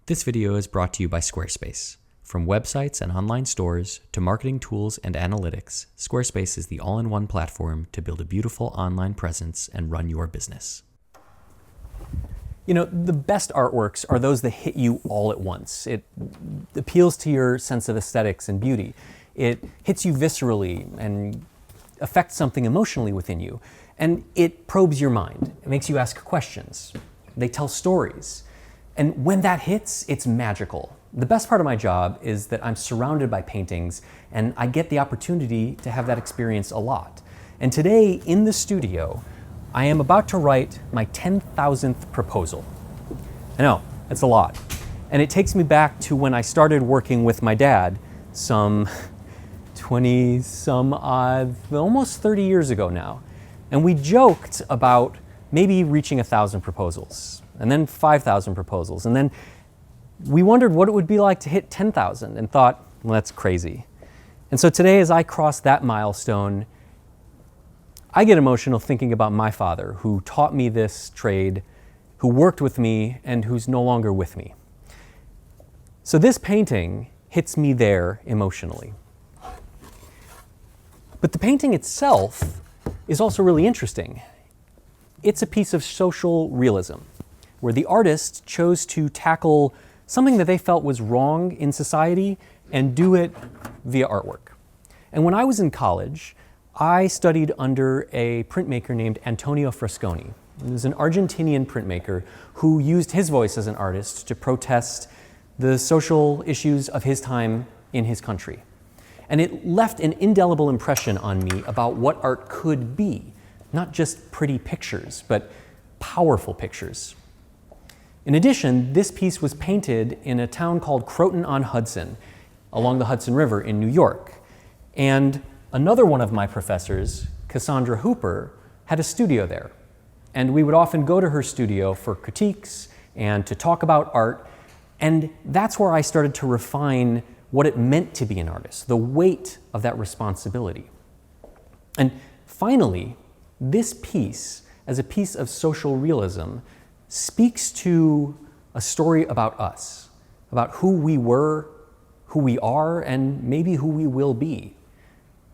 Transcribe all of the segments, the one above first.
This video is brought to you by Squarespace. From websites and online stores to marketing tools and analytics, Squarespace is the all-in-one platform to build a beautiful online presence and run your business. You know, the best artworks are those that hit you all at once. It appeals to your sense of aesthetics and beauty. It hits you viscerally and affects something emotionally within you. And it probes your mind. It makes you ask questions. They tell stories. And when that hits, it's magical. The best part of my job is that I'm surrounded by paintings and I get the opportunity to have that experience a lot. And today in the studio, I am about to write my 10,000th proposal. I know, that's a lot. And it takes me back to when I started working with my dad some 20 some odd, almost 30 years ago now. And we joked about maybe reaching 1,000 proposals, and then 5,000 proposals. And then we wondered what it would be like to hit 10,000 and thought, well, that's crazy. And so today, as I cross that milestone, I get emotional thinking about my father, who taught me this trade, who worked with me, and who's no longer with me. So this painting hits me there emotionally. But the painting itself is also really interesting. It's a piece of social realism, where the artist chose to tackle something that they felt was wrong in society and do it via artwork. And when I was in college, I studied under a printmaker named Antonio Frasconi. He was an Argentinian printmaker who used his voice as an artist to protest the social issues of his time in his country. And it left an indelible impression on me about what art could be, not just pretty pictures, but powerful pictures. In addition, this piece was painted in a town called Croton-on-Hudson, along the Hudson River in New York. And another one of my professors, Cassandra Hooper, had a studio there. And we would often go to her studio for critiques and to talk about art. And that's where I started to refine what it meant to be an artist, the weight of that responsibility. And finally, this piece, as a piece of social realism, speaks to a story about us, about who we were, who we are, and maybe who we will be.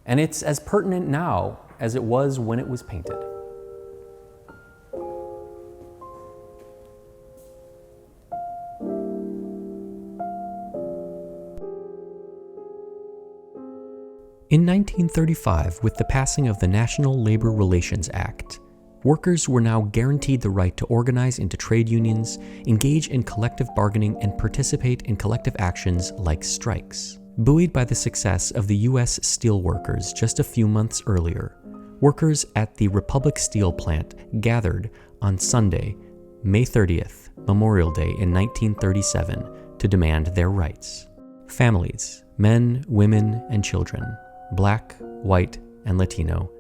And it's as pertinent now as it was when it was painted. In 1935, with the passing of the National Labor Relations Act, workers were now guaranteed the right to organize into trade unions, engage in collective bargaining, and participate in collective actions like strikes. Buoyed by the success of the U.S. steel workers just a few months earlier, workers at the Republic Steel plant gathered on Sunday, May 30th, Memorial Day in 1937, to demand their rights. Families, men, women, and children, Black, white, and Latino,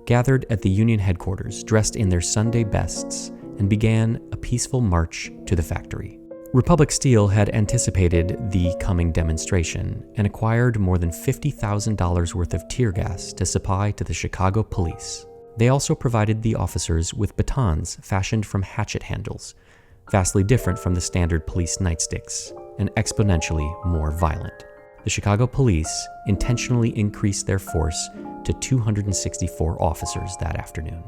gathered at the union headquarters dressed in their Sunday bests and began a peaceful march to the factory. Republic Steel had anticipated the coming demonstration and acquired more than $50,000 worth of tear gas to supply to the Chicago police. They also provided the officers with batons fashioned from hatchet handles, vastly different from the standard police nightsticks, and exponentially more violent. The Chicago police intentionally increased their force to 264 officers that afternoon.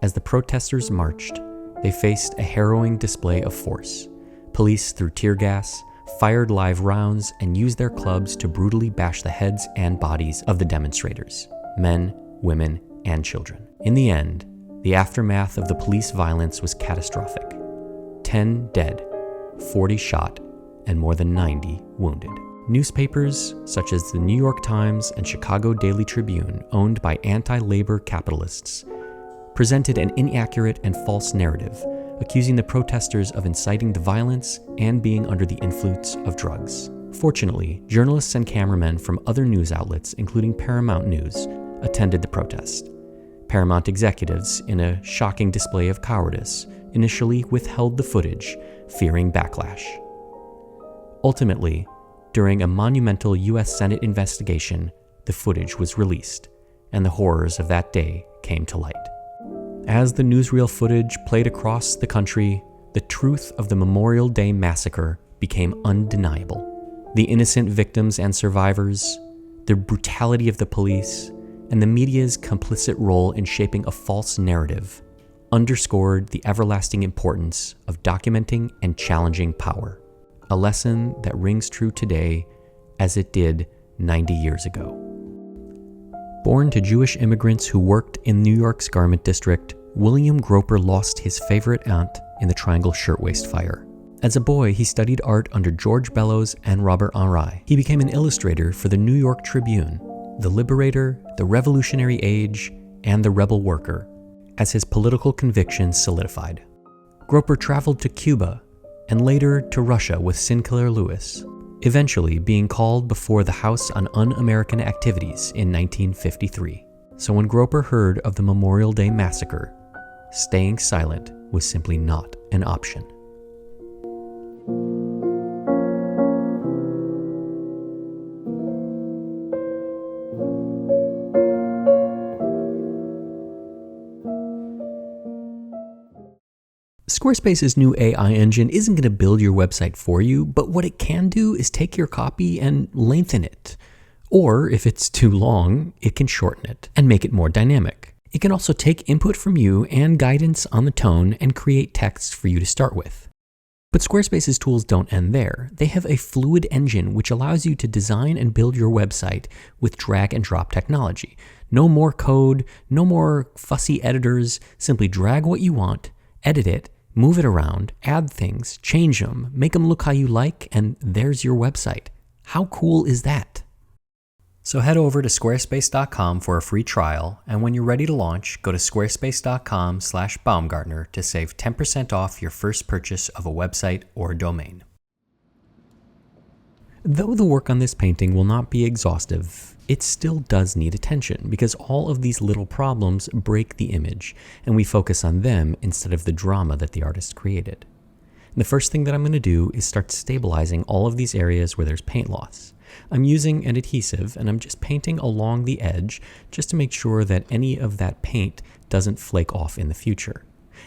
As the protesters marched, they faced a harrowing display of force. Police threw tear gas, fired live rounds, and used their clubs to brutally bash the heads and bodies of the demonstrators, men, women, and children. In the end, the aftermath of the police violence was catastrophic. 10 dead, 40 shot, and more than 90 wounded. Newspapers such as the New York Times and Chicago Daily Tribune, owned by anti-labor capitalists, presented an inaccurate and false narrative, accusing the protesters of inciting the violence and being under the influence of drugs. Fortunately, journalists and cameramen from other news outlets, including Paramount News, attended the protest. Paramount executives, in a shocking display of cowardice, initially withheld the footage, fearing backlash. Ultimately, during a monumental U.S. Senate investigation, the footage was released, and the horrors of that day came to light. As the newsreel footage played across the country, the truth of the Memorial Day Massacre became undeniable. The innocent victims and survivors, the brutality of the police, and the media's complicit role in shaping a false narrative underscored the everlasting importance of documenting and challenging power, a lesson that rings true today as it did 90 years ago. Born to Jewish immigrants who worked in New York's garment district, William Groper lost his favorite aunt in the Triangle Shirtwaist Fire. As a boy, he studied art under George Bellows and Robert Henri. He became an illustrator for the New York Tribune, the Liberator, the Revolutionary Age, and the Rebel Worker, as his political convictions solidified. Groper traveled to Cuba and later to Russia with Sinclair Lewis, eventually being called before the House on Un-American Activities in 1953. So when Groper heard of the Memorial Day Massacre, staying silent was simply not an option. Squarespace's new AI engine isn't going to build your website for you, but what it can do is take your copy and lengthen it. Or if it's too long, it can shorten it and make it more dynamic. It can also take input from you and guidance on the tone and create text for you to start with. But Squarespace's tools don't end there. They have a fluid engine which allows you to design and build your website with drag and drop technology. No more code, no more fussy editors. Simply drag what you want, edit it, move it around, add things, change them, make them look how you like, and there's your website. How cool is that? So head over to squarespace.com for a free trial, and when you're ready to launch, go to squarespace.com/Baumgartner to save 10% off your first purchase of a website or domain. Though the work on this painting will not be exhaustive, it still does need attention because all of these little problems break the image, and we focus on them instead of the drama that the artist created. And the first thing that I'm going to do is start stabilizing all of these areas where there's paint loss. I'm using an adhesive and I'm just painting along the edge just to make sure that any of that paint doesn't flake off in the future.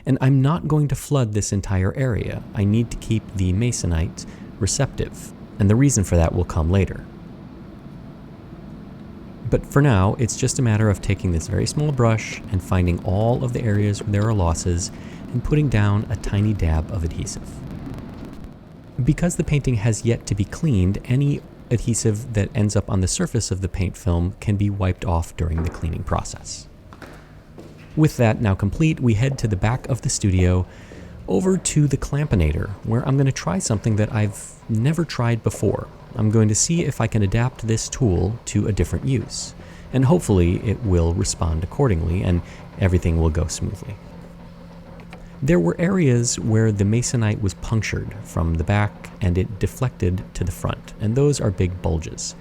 And I'm not going to flood this entire area. I need to keep the masonite receptive, and the reason for that will come later. But for now, it's just a matter of taking this very small brush and finding all of the areas where there are losses and putting down a tiny dab of adhesive. Because the painting has yet to be cleaned, any adhesive that ends up on the surface of the paint film can be wiped off during the cleaning process. With that now complete, we head to the back of the studio over to the Clampinator, where I'm going to try something that I've never tried before. I'm going to see if I can adapt this tool to a different use, and hopefully it will respond accordingly and everything will go smoothly. There were areas where the masonite was punctured from the back and it deflected to the front, and those are big bulges.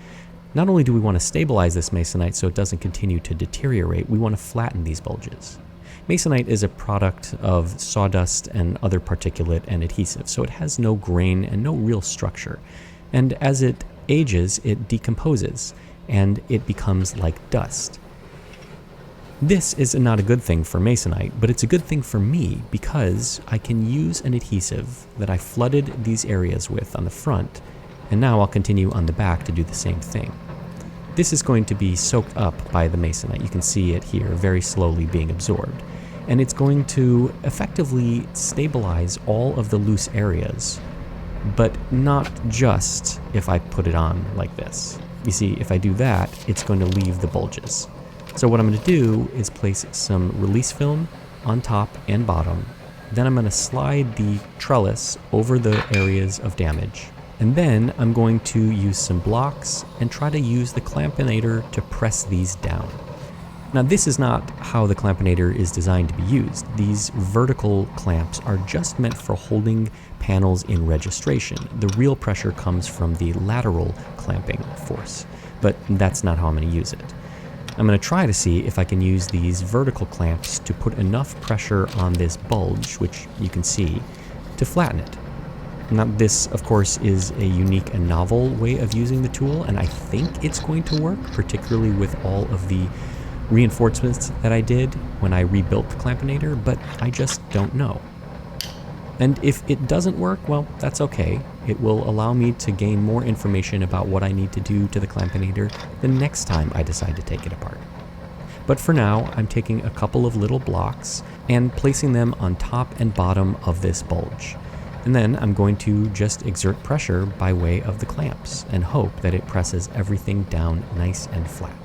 Not only do we want to stabilize this masonite so it doesn't continue to deteriorate, we want to flatten these bulges. Masonite is a product of sawdust and other particulate and adhesive, so it has no grain and no real structure. And as it ages, it decomposes and it becomes like dust. This is not a good thing for masonite, but it's a good thing for me because I can use an adhesive that I flooded these areas with on the front, and now I'll continue on the back to do the same thing. This is going to be soaked up by the masonite. You can see it here very slowly being absorbed. And it's going to effectively stabilize all of the loose areas, but not just if I put it on like this. You see, if I do that, it's going to leave the bulges. So what I'm going to do is place some release film on top and bottom. Then I'm going to slide the trellis over the areas of damage. And then I'm going to use some blocks and try to use the Clampinator to press these down. Now this is not how the Clampinator is designed to be used. These vertical clamps are just meant for holding panels in registration. The real pressure comes from the lateral clamping force, but that's not how I'm going to use it. I'm going to try to see if I can use these vertical clamps to put enough pressure on this bulge, which you can see, to flatten it. Now this, of course, is a unique and novel way of using the tool, and I think it's going to work, particularly with all of the reinforcements that I did when I rebuilt the Clampinator, but I just don't know. And if it doesn't work, well, that's okay. it will allow me to gain more information about what I need to do to the clampinator the next time I decide to take it apart. But for now, I'm taking a couple of little blocks and placing them on top and bottom of this bulge. And then I'm going to just exert pressure by way of the clamps and hope that it presses everything down nice and flat.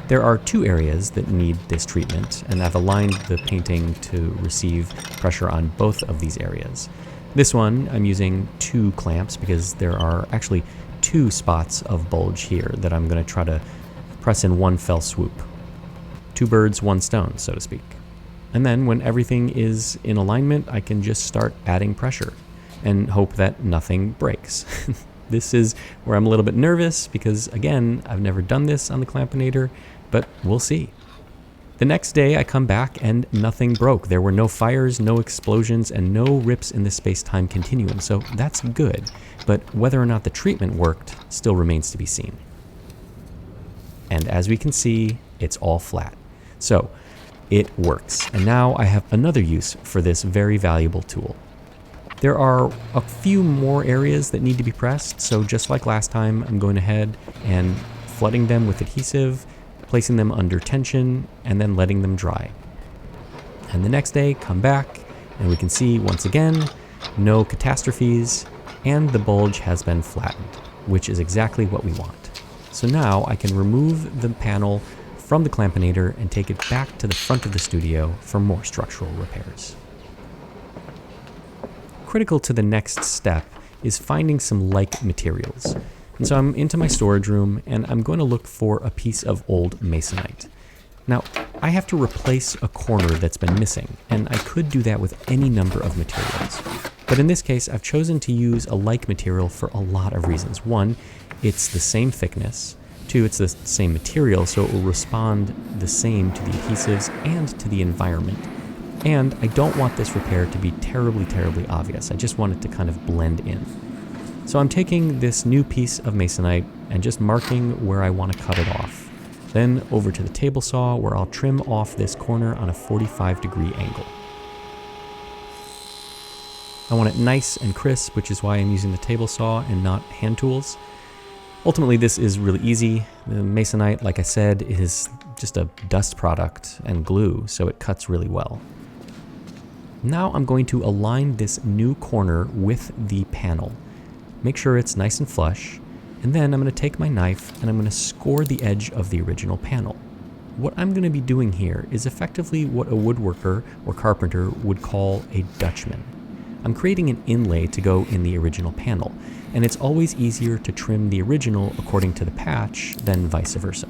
There are two areas that need this treatment, and I've aligned the painting to receive pressure on both of these areas. This one, I'm using 2 clamps because there are actually 2 spots of bulge here that I'm going to try to press in one fell swoop. 2 birds, 1 stone, so to speak. And then when everything is in alignment, I can just start adding pressure and hope that nothing breaks. This is where I'm a little bit nervous because, again, I've never done this on the clampinator, but we'll see. The next day I come back and nothing broke. There were no fires, no explosions, and no rips in the space-time continuum, so that's good. But whether or not the treatment worked still remains to be seen. And as we can see, it's all flat. So it works. And now I have another use for this very valuable tool. There are a few more areas that need to be pressed, so just like last time, I'm going ahead and flooding them with adhesive, placing them under tension, and then letting them dry. And the next day, come back, and we can see once again, no catastrophes, and the bulge has been flattened, which is exactly what we want. So now I can remove the panel from the clampinator and take it back to the front of the studio for more structural repairs. Critical to the next step is finding some like materials. And so I'm into my storage room and I'm going to look for a piece of old masonite. Now, I have to replace a corner that's been missing, and I could do that with any number of materials. But in this case, I've chosen to use a like material for a lot of reasons. 1, it's the same thickness. 2, it's the same material, so it will respond the same to the adhesives and to the environment. And I don't want this repair to be terribly, terribly obvious. I just want it to kind of blend in. So I'm taking this new piece of masonite and just marking where I want to cut it off. Then over to the table saw where I'll trim off this corner on a 45-degree angle. I want it nice and crisp, which is why I'm using the table saw and not hand tools. Ultimately, this is really easy. The masonite, like I said, is just a dust product and glue, so it cuts really well. Now I'm going to align this new corner with the panel. Make sure it's nice and flush, and then I'm going to take my knife and I'm going to score the edge of the original panel. What I'm going to be doing here is effectively what a woodworker or carpenter would call a Dutchman. I'm creating an inlay to go in the original panel, and it's always easier to trim the original according to the patch than vice versa.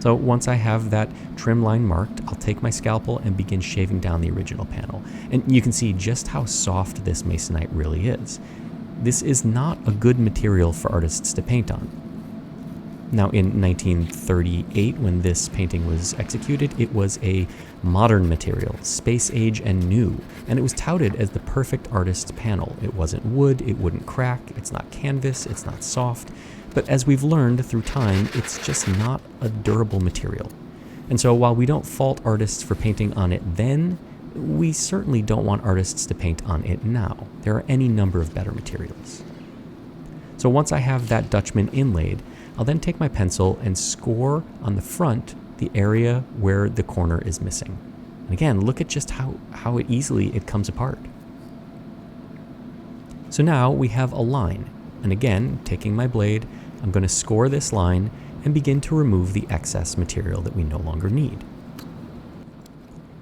So once I have that trim line marked, I'll take my scalpel and begin shaving down the original panel. And you can see just how soft this masonite really is. This is not a good material for artists to paint on. Now, in 1938, when this painting was executed, it was a modern material, space age and new, and it was touted as the perfect artist's panel. It wasn't wood, it wouldn't crack, it's not canvas, it's not soft, but as we've learned through time, it's just not a durable material. And so while we don't fault artists for painting on it then, we certainly don't want artists to paint on it now. There are any number of better materials. So once I have that Dutchman inlaid, I'll then take my pencil and score on the front the area where the corner is missing. And again, look at just how easily it comes apart. So now we have a line. And again, taking my blade, I'm going to score this line and begin to remove the excess material that we no longer need.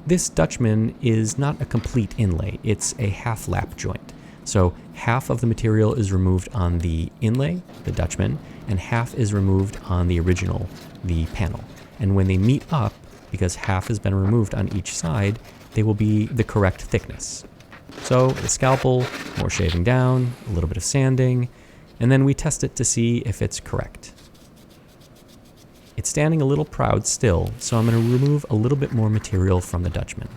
This Dutchman is not a complete inlay, it's a half lap joint. So half of the material is removed on the inlay, the Dutchman, and half is removed on the original, the panel. And when they meet up, because half has been removed on each side, they will be the correct thickness. So the scalpel, more shaving down, a little bit of sanding, and then we test it to see if it's correct. It's standing a little proud still, so I'm going to remove a little bit more material from the Dutchman.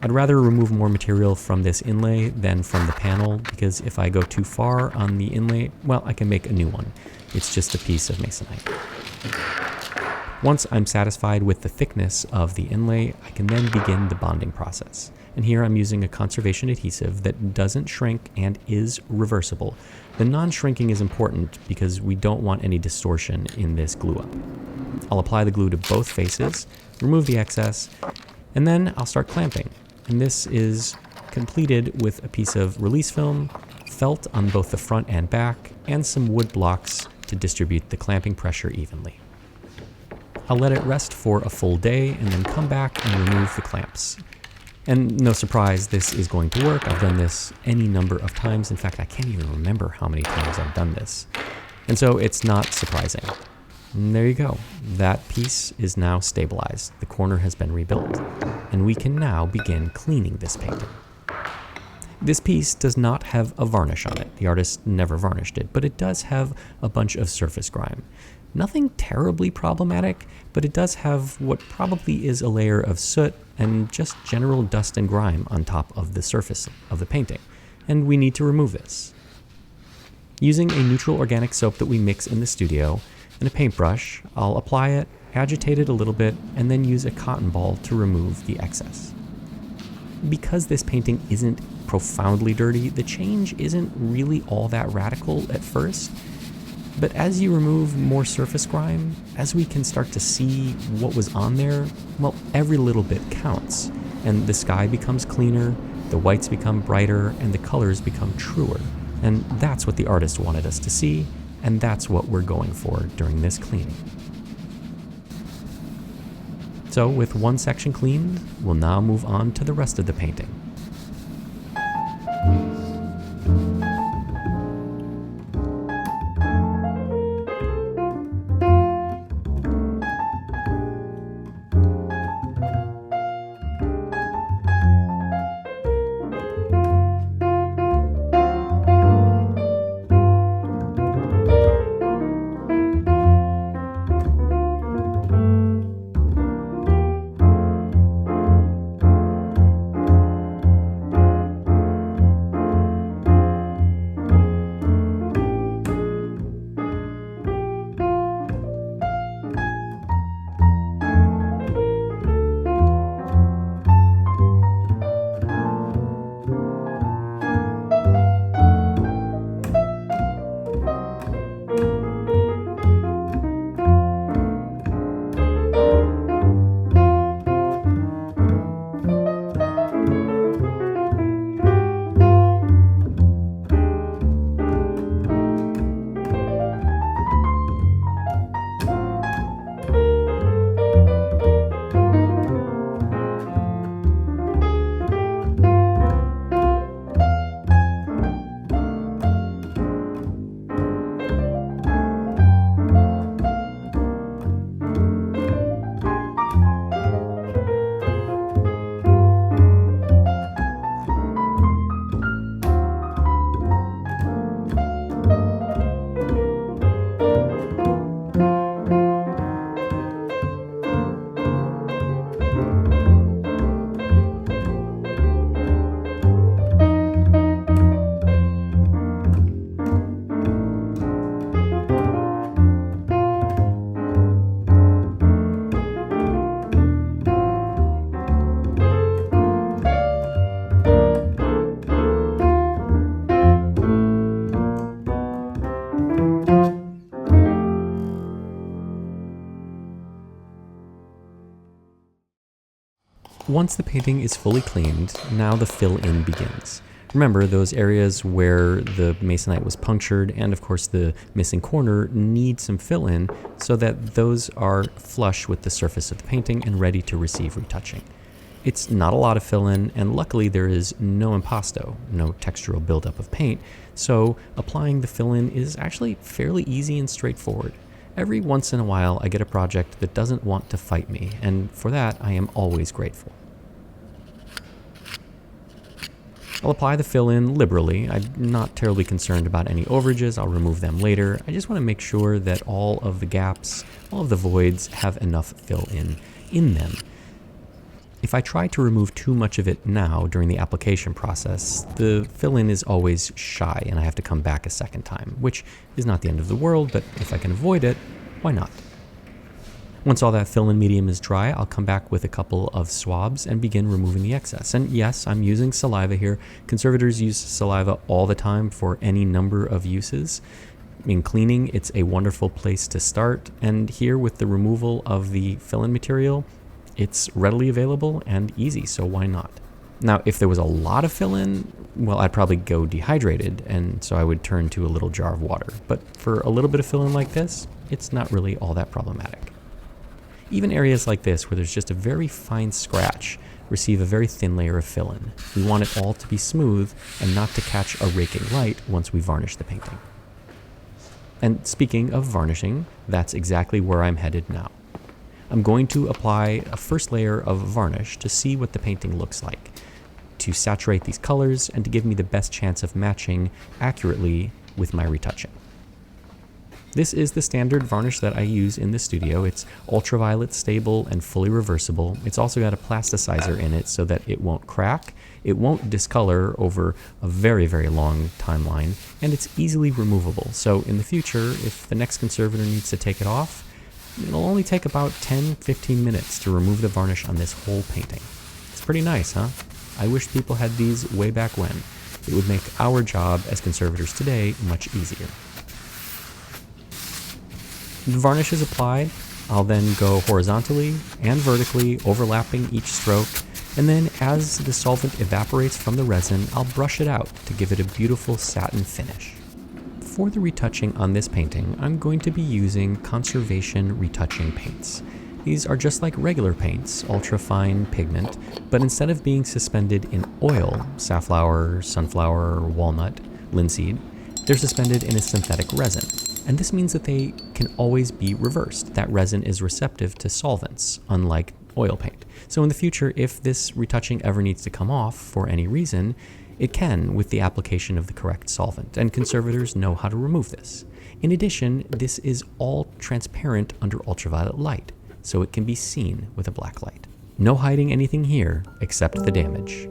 I'd rather remove more material from this inlay than from the panel, because if I go too far on the inlay, well, I can make a new one. It's just a piece of masonite. Once I'm satisfied with the thickness of the inlay, I can then begin the bonding process. And here I'm using a conservation adhesive that doesn't shrink and is reversible. The non-shrinking is important because we don't want any distortion in this glue up. I'll apply the glue to both faces, remove the excess, and then I'll start clamping. And this is completed with a piece of release film, felt on both the front and back, and some wood blocks to distribute the clamping pressure evenly. I'll let it rest for a full day and then come back and remove the clamps. And no surprise, this is going to work. I've done this any number of times. In fact, I can't even remember how many times I've done this. And so it's not surprising. And there you go. That piece is now stabilized. The corner has been rebuilt. And we can now begin cleaning this painting. This piece does not have a varnish on it. The artist never varnished it, but it does have a bunch of surface grime. Nothing terribly problematic, but it does have what probably is a layer of soot and just general dust and grime on top of the surface of the painting, and we need to remove this. Using a neutral organic soap that we mix in the studio and a paintbrush, I'll apply it, agitate it a little bit, and then use a cotton ball to remove the excess. Because this painting isn't profoundly dirty, the change isn't really all that radical at first. But as you remove more surface grime, as we can start to see what was on there, well, every little bit counts. And the sky becomes cleaner, the whites become brighter, and the colors become truer. And that's what the artist wanted us to see, and that's what we're going for during this cleaning. So with one section cleaned, we'll now move on to the rest of the painting. Once the painting is fully cleaned, now the fill-in begins. Remember, those areas where the masonite was punctured and of course the missing corner need some fill-in so that those are flush with the surface of the painting and ready to receive retouching. It's not a lot of fill-in, and luckily there is no impasto, no textural buildup of paint, so applying the fill-in is actually fairly easy and straightforward. Every once in a while I get a project that doesn't want to fight me, and for that I am always grateful. I'll apply the fill-in liberally. I'm not terribly concerned about any overages. I'll remove them later. I just want to make sure that all of the gaps, all of the voids have enough fill-in in them. If I try to remove too much of it now during the application process, the fill-in is always shy and I have to come back a second time, which is not the end of the world, but if I can avoid it, why not? Once all that fill-in medium is dry, I'll come back with a couple of swabs and begin removing the excess. And yes, I'm using saliva here. Conservators use saliva all the time for any number of uses. In cleaning, it's a wonderful place to start. And here with the removal of the fill-in material, it's readily available and easy, so why not? Now, if there was a lot of fill-in, well, I'd probably go dehydrated, and so I would turn to a little jar of water. But for a little bit of fill-in like this, it's not really all that problematic. Even areas like this, where there's just a very fine scratch, receive a very thin layer of fill-in. We want it all to be smooth and not to catch a raking light once we varnish the painting. And speaking of varnishing, that's exactly where I'm headed now. I'm going to apply a first layer of varnish to see what the painting looks like, to saturate these colors and to give me the best chance of matching accurately with my retouching. This is the standard varnish that I use in the studio. It's ultraviolet stable and fully reversible. It's also got a plasticizer in it so that it won't crack, it won't discolor over a very, very long timeline, and it's easily removable. So in the future, if the next conservator needs to take it off, it'll only take about 10-15 minutes to remove the varnish on this whole painting. It's pretty nice, huh? I wish people had these way back when. It would make our job as conservators today much easier. The varnish is applied. I'll then go horizontally and vertically, overlapping each stroke, and then as the solvent evaporates from the resin, I'll brush it out to give it a beautiful satin finish. For the retouching on this painting, I'm going to be using conservation retouching paints. These are just like regular paints, ultra-fine pigment, but instead of being suspended in oil, safflower, sunflower, walnut, linseed, they're suspended in a synthetic resin. And this means that they can always be reversed. That resin is receptive to solvents, unlike oil paint. So in the future, if this retouching ever needs to come off for any reason, it can with the application of the correct solvent, and conservators know how to remove this. In addition, this is all transparent under ultraviolet light, so it can be seen with a black light. No hiding anything here except the damage.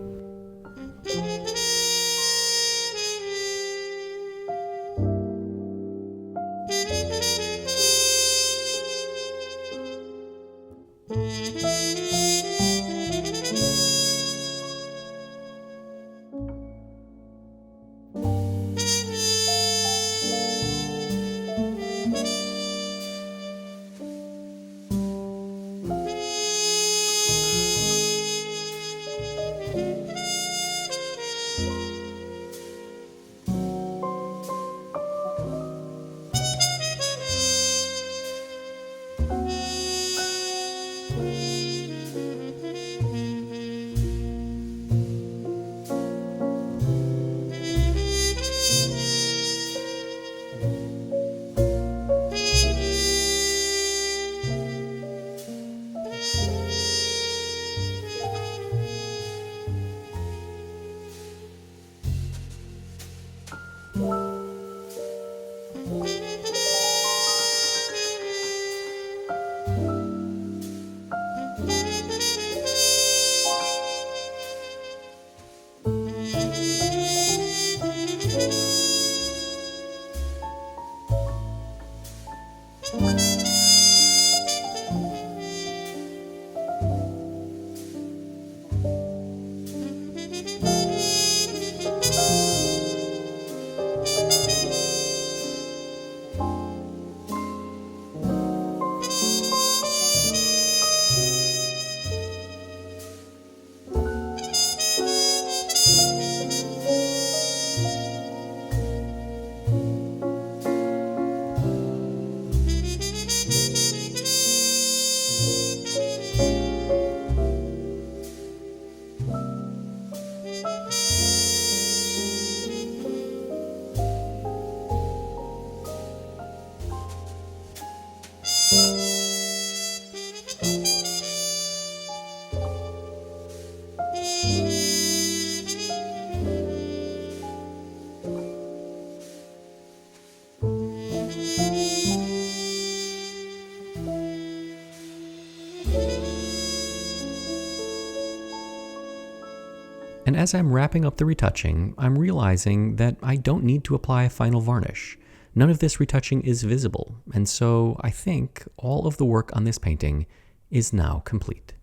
And as I'm wrapping up the retouching, I'm realizing that I don't need to apply a final varnish. none of this retouching is visible, and so I think all of the work on this painting is now complete.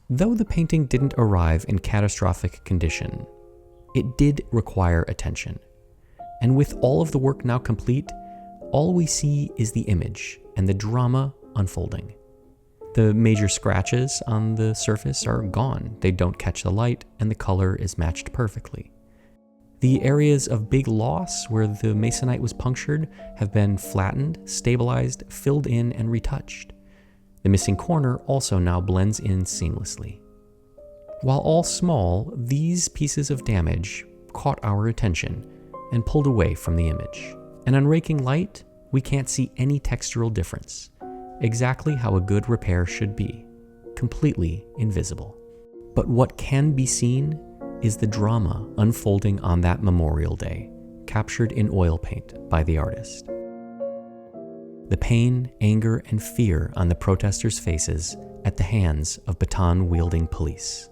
Though the painting didn't arrive in catastrophic condition, it did require attention. And with all of the work now complete, all we see is the image and the drama unfolding. The major scratches on the surface are gone. They don't catch the light, and the color is matched perfectly. The areas of big loss where the masonite was punctured have been flattened, stabilized, filled in, and retouched. The missing corner also now blends in seamlessly. While all small, these pieces of damage caught our attention and pulled away from the image. And on raking light, we can't see any textural difference. Exactly how a good repair should be, completely invisible. But what can be seen is the drama unfolding on that Memorial Day, captured in oil paint by the artist. The pain, anger, and fear on the protesters' faces at the hands of baton-wielding police.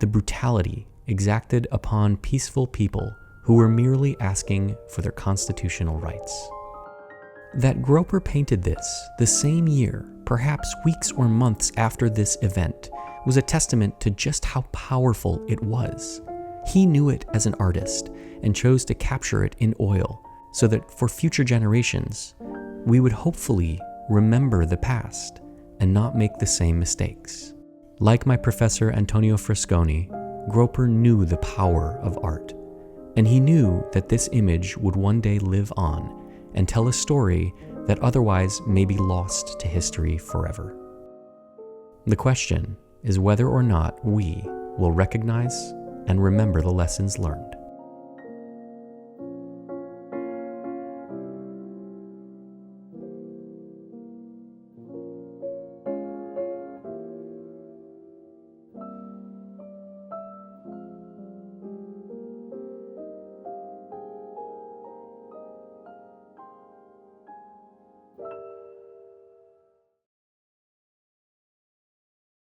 The brutality exacted upon peaceful people who were merely asking for their constitutional rights. That Groper painted this the same year, perhaps weeks or months after this event, was a testament to just how powerful it was. He knew it as an artist and chose to capture it in oil so that for future generations, we would hopefully remember the past and not make the same mistakes. Like my professor Antonio Fresconi, Groper knew the power of art, and he knew that this image would one day live on and tell a story that otherwise may be lost to history forever. The question is whether or not we will recognize and remember the lessons learned.